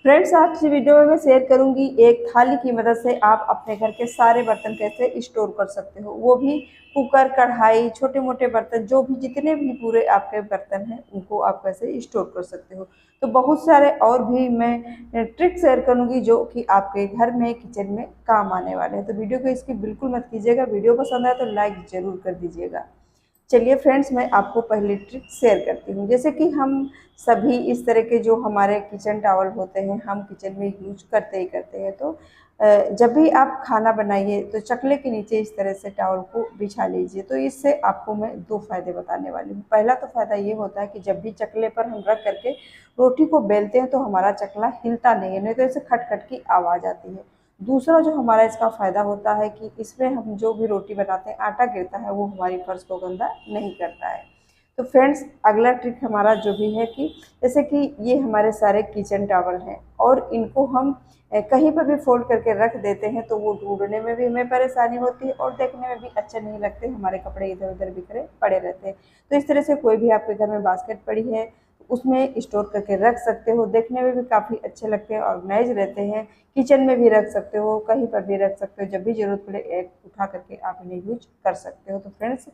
Friends, आज की video में मैं शेयर करूंगी एक थाली की मदद से आप अपने घर के सारे बर्तन कैसे स्टोर कर सकते हो। वो भी कुकर, कढ़ाई, छोटे मोटे बर्तन, जो भी जितने भी पूरे आपके बर्तन हैं उनको आप कैसे स्टोर कर सकते हो। तो बहुत सारे और भी मैं ट्रिक शेयर करूंगी जो कि आपके घर में किचन में काम आने वाले हैं। तो वीडियो को इसकी बिल्कुल मत कीजिएगा। वीडियो पसंद आए तो लाइक जरूर कर दीजिएगा। चलिए फ्रेंड्स, मैं आपको पहली ट्रिक शेयर करती हूँ। जैसे कि हम सभी इस तरह के जो हमारे किचन टॉवल होते हैं हम किचन में यूज करते ही करते हैं। तो जब भी आप खाना बनाइए तो चकले के नीचे इस तरह से टॉवल को बिछा लीजिए। तो इससे आपको मैं दो फायदे बताने वाली हूँ। पहला तो फायदा ये होता है कि जब भी चकले पर हम रख करके रोटी को बेलते हैं तो हमारा चकला हिलता नहीं है, नहीं तो ऐसे खट खट की आवाज़ आती है। दूसरा जो हमारा इसका फ़ायदा होता है कि इसमें हम जो भी रोटी बनाते हैं आटा गिरता है वो हमारी फर्श को गंदा नहीं करता है। तो फ्रेंड्स, अगला ट्रिक हमारा जो भी है कि जैसे कि ये हमारे सारे किचन टॉवल हैं और इनको हम कहीं पर भी फोल्ड करके रख देते हैं तो वो ढूंढने में भी हमें परेशानी होती है और देखने में भी अच्छे नहीं लगते। हमारे कपड़े इधर उधर बिखरे पड़े रहते हैं। तो इस तरह से कोई भी आपके घर में बास्केट पड़ी है उसमें स्टोर करके रख सकते हो। देखने में भी काफ़ी अच्छे लगते हैं, ऑर्गेनाइज रहते हैं। किचन में भी रख सकते हो, कहीं पर भी रख सकते हो। जब भी ज़रूरत पड़े एक उठा करके आप इन्हें यूज कर सकते हो। तो फ्रेंड्स,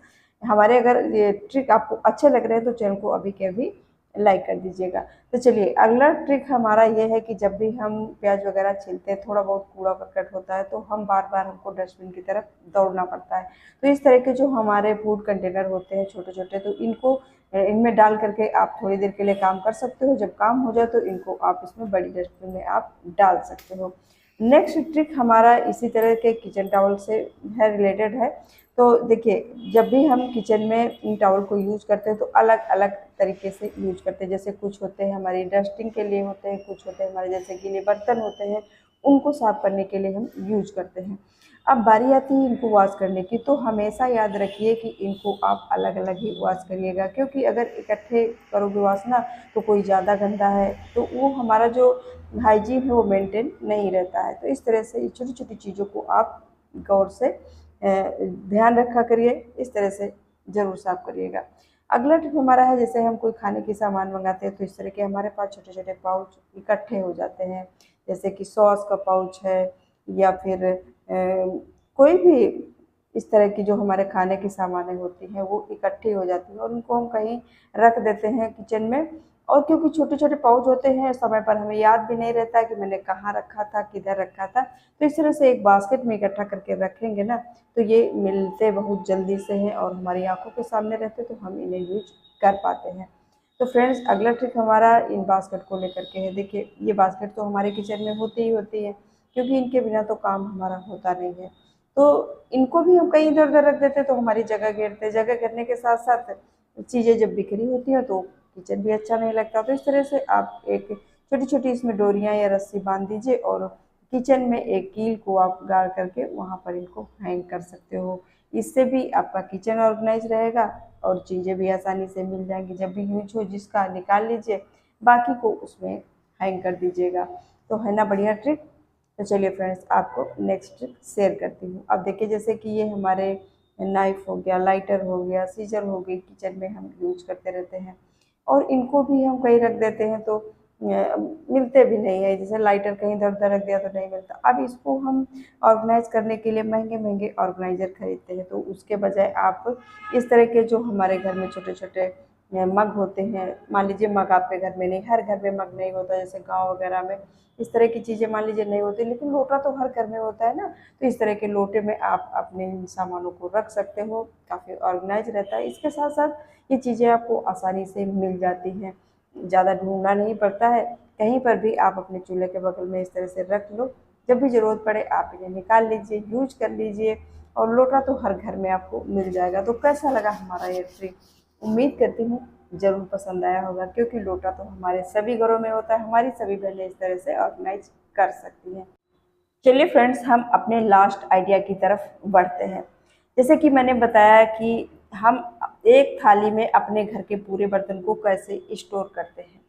हमारे अगर ये ट्रिक आपको अच्छे लग रहे हैं तो चैनल को अभी के अभी लाइक कर दीजिएगा। तो चलिए, अगला ट्रिक हमारा ये है कि जब भी हम प्याज वगैरह छीलते हैं थोड़ा बहुत कूड़ा करकट होता है तो हम बार बार हमको डस्टबिन की तरफ दौड़ना पड़ता है। तो इस तरह के जो हमारे फूड कंटेनर होते हैं छोटे छोटे, तो इनको इनमें डाल करके आप थोड़ी देर के लिए काम कर सकते हो। जब काम हो जाए तो इनको आप इसमें बड़ी डस्टबिन में आप डाल सकते हो। नेक्स्ट ट्रिक हमारा इसी तरह के किचन टॉवल से है, रिलेटेड है। तो देखिए, जब भी हम किचन में इन टॉवल को यूज करते हैं तो अलग अलग तरीके से यूज करते हैं। जैसे कुछ होते हैं हमारी डस्टिंग के लिए होते हैं, कुछ होते हैं हमारे जैसे गीले बर्तन होते हैं उनको साफ करने के लिए हम यूज करते हैं। अब बारी आती है इनको वॉश करने की, तो हमेशा याद रखिए कि इनको आप अलग अलग ही वॉश करिएगा, क्योंकि अगर इकट्ठे करोगे वॉश ना तो कोई ज़्यादा गंदा है तो वो हमारा जो हाइजीन है वो मेंटेन नहीं रहता है। तो इस तरह से छोटी छोटी चीज़ों को आप गौर से ध्यान रखा करिए, इस तरह से ज़रूर साफ करिएगा। अगला टिप हमारा है, जैसे हम कोई खाने की सामान मंगाते हैं तो इस तरह के हमारे पास छोटे छोटे पाउच इकट्ठे हो जाते हैं। जैसे कि सॉस का पाउच है या फिर कोई भी इस तरह की जो हमारे खाने की सामानें होती हैं वो इकट्ठी हो जाती हैं और उनको हम कहीं रख देते हैं किचन में। और क्योंकि छोटे छोटे पाउच होते हैं समय पर हमें याद भी नहीं रहता कि मैंने कहाँ रखा था, किधर रखा था। तो इस तरह से एक बास्केट में इकट्ठा करके रखेंगे ना तो ये मिलते बहुत जल्दी से हैं और हमारी आंखों के सामने रहते तो हम इन्हें यूज कर पाते हैं। तो फ्रेंड्स, अगला ट्रिक हमारा इन बास्केट को लेकर के है। देखिए, ये बास्केट तो हमारे किचन में होती ही होती है, क्योंकि इनके बिना तो काम हमारा होता नहीं है। तो इनको भी हम कहीं इधर उधर रख देते तो हमारी जगह घेरते, जगह घेरने के साथ साथ चीज़ें जब बिखरी होती हैं तो किचन भी अच्छा नहीं लगता। तो इस तरह से आप एक छोटी छोटी इसमें डोरियाँ या रस्सी बांध दीजिए और किचन में एक कील को आप गाड़ करके वहाँ पर इनको हैंग कर सकते हो। इससे भी आपका किचन ऑर्गेनाइज रहेगा और चीज़ें भी आसानी से मिल जाएंगी। जब भी यूज हो जिसका निकाल लीजिए, बाकी को उसमें हैंग कर दीजिएगा। तो है ना बढ़िया ट्रिक। तो चलिए फ्रेंड्स, आपको नेक्स्ट ट्रिक शेयर करती हूँ। अब देखिए, जैसे कि ये हमारे नाइफ हो गया, लाइटर हो गया, सीजर हो गई, किचन में हम यूज करते रहते हैं और इनको भी हम कहीं रख देते हैं तो मिलते भी नहीं है। जैसे लाइटर कहीं इधर उधर रख दिया तो नहीं मिलता। अब इसको हम ऑर्गेनाइज करने के लिए महंगे महंगे ऑर्गेनाइजर खरीदते हैं, तो उसके बजाय आप इस तरह के जो हमारे घर में छोटे छोटे मग होते हैं, मान लीजिए मग आपके घर में नहीं, हर घर में मग नहीं होता, जैसे गाँव वगैरह में इस तरह की चीज़ें मान लीजिए नहीं होती, लेकिन लोटा तो हर घर में होता है ना। तो इस तरह के लोटे में आप अपने इन सामानों को रख सकते हो, काफ़ी ऑर्गेनाइज रहता है। इसके साथ साथ ये चीज़ें आपको आसानी से मिल जाती हैं, ज़्यादा ढूंढना नहीं पड़ता है। कहीं पर भी आप अपने चूल्हे के बगल में इस तरह से रख लो, जब भी ज़रूरत पड़े आप इन्हें निकाल लीजिए, यूज कर लीजिए। और लोटा तो हर घर में आपको मिल जाएगा। तो कैसा लगा हमारा ये ट्रिक? उम्मीद करती हूँ ज़रूर पसंद आया होगा, क्योंकि लोटा तो हमारे सभी घरों में होता है, हमारी सभी बहनें इस तरह से ऑर्गेनाइज कर सकती हैं। चलिए फ्रेंड्स, हम अपने लास्ट आइडिया की तरफ बढ़ते हैं। जैसे कि मैंने बताया कि हम एक थाली में अपने घर के पूरे बर्तन को कैसे स्टोर करते हैं,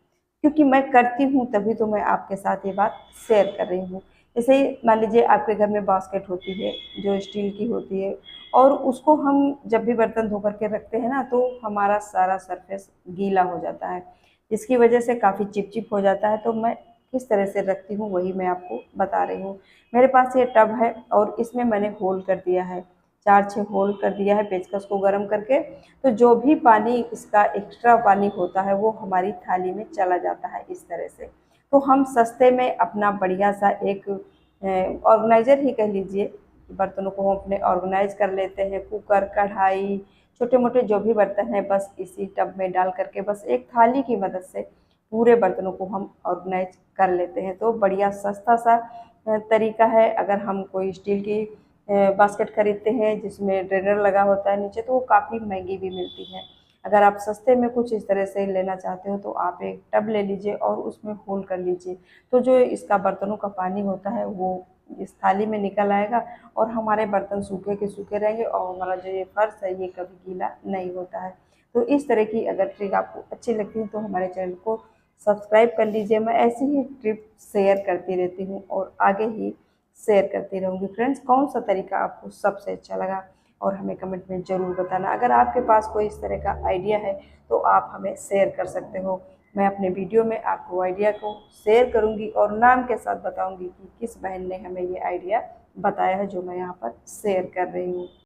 क्योंकि मैं करती हूँ तभी तो मैं आपके साथ ये बात शेयर कर रही हूँ। जैसे मान लीजिए आपके घर में बास्केट होती है जो स्टील की होती है और उसको हम जब भी बर्तन धो करके रखते हैं ना तो हमारा सारा सरफेस गीला हो जाता है, जिसकी वजह से काफ़ी चिपचिप हो जाता है। तो मैं किस तरह से रखती हूँ वही मैं आपको बता रही हूँ। मेरे पास ये टब है और इसमें मैंने होल कर दिया है, 4-6 होल कर दिया है पेचकस को गर्म करके। तो जो भी पानी इसका एक्स्ट्रा पानी होता है वो हमारी थाली में चला जाता है इस तरह से। तो हम सस्ते में अपना बढ़िया सा एक ऑर्गेनाइज़र ही कह लीजिए, बर्तनों को हम अपने ऑर्गेनाइज कर लेते हैं। कुकर, कढ़ाई, छोटे-मोटे जो भी बर्तन हैं बस इसी टब में डाल करके बस एक थाली की मदद से पूरे बर्तनों को हम ऑर्गेनाइज कर लेते हैं। तो बढ़िया सस्ता सा तरीका है। अगर हम कोई स्टील की बास्केट खरीदते हैं जिसमें ड्रेनर लगा होता है नीचे, तो वो काफ़ी महंगी भी मिलती है। अगर आप सस्ते में कुछ इस तरह से लेना चाहते हो तो आप एक टब ले लीजिए और उसमें होल कर लीजिए। तो जो इसका बर्तनों का पानी होता है वो इस थाली में निकल आएगा और हमारे बर्तन सूखे के सूखे रहेंगे और हमारा जो ये फर्श है ये कभी गीला नहीं होता है। तो इस तरह की अगर ट्रिक आपको अच्छी लगती है तो हमारे चैनल को सब्सक्राइब कर लीजिए। मैं ऐसी ही ट्रिप शेयर करती रहती हूँ और आगे ही शेयर करती रहूँगी। फ्रेंड्स, कौन सा तरीका आपको सबसे अच्छा लगा और हमें कमेंट में ज़रूर बताना। अगर आपके पास कोई इस तरह का आइडिया है तो आप हमें शेयर कर सकते हो। मैं अपने वीडियो में आपको आइडिया को शेयर करूँगी और नाम के साथ बताऊँगी कि किस बहन ने हमें ये आइडिया बताया है जो मैं यहाँ पर शेयर कर रही हूँ।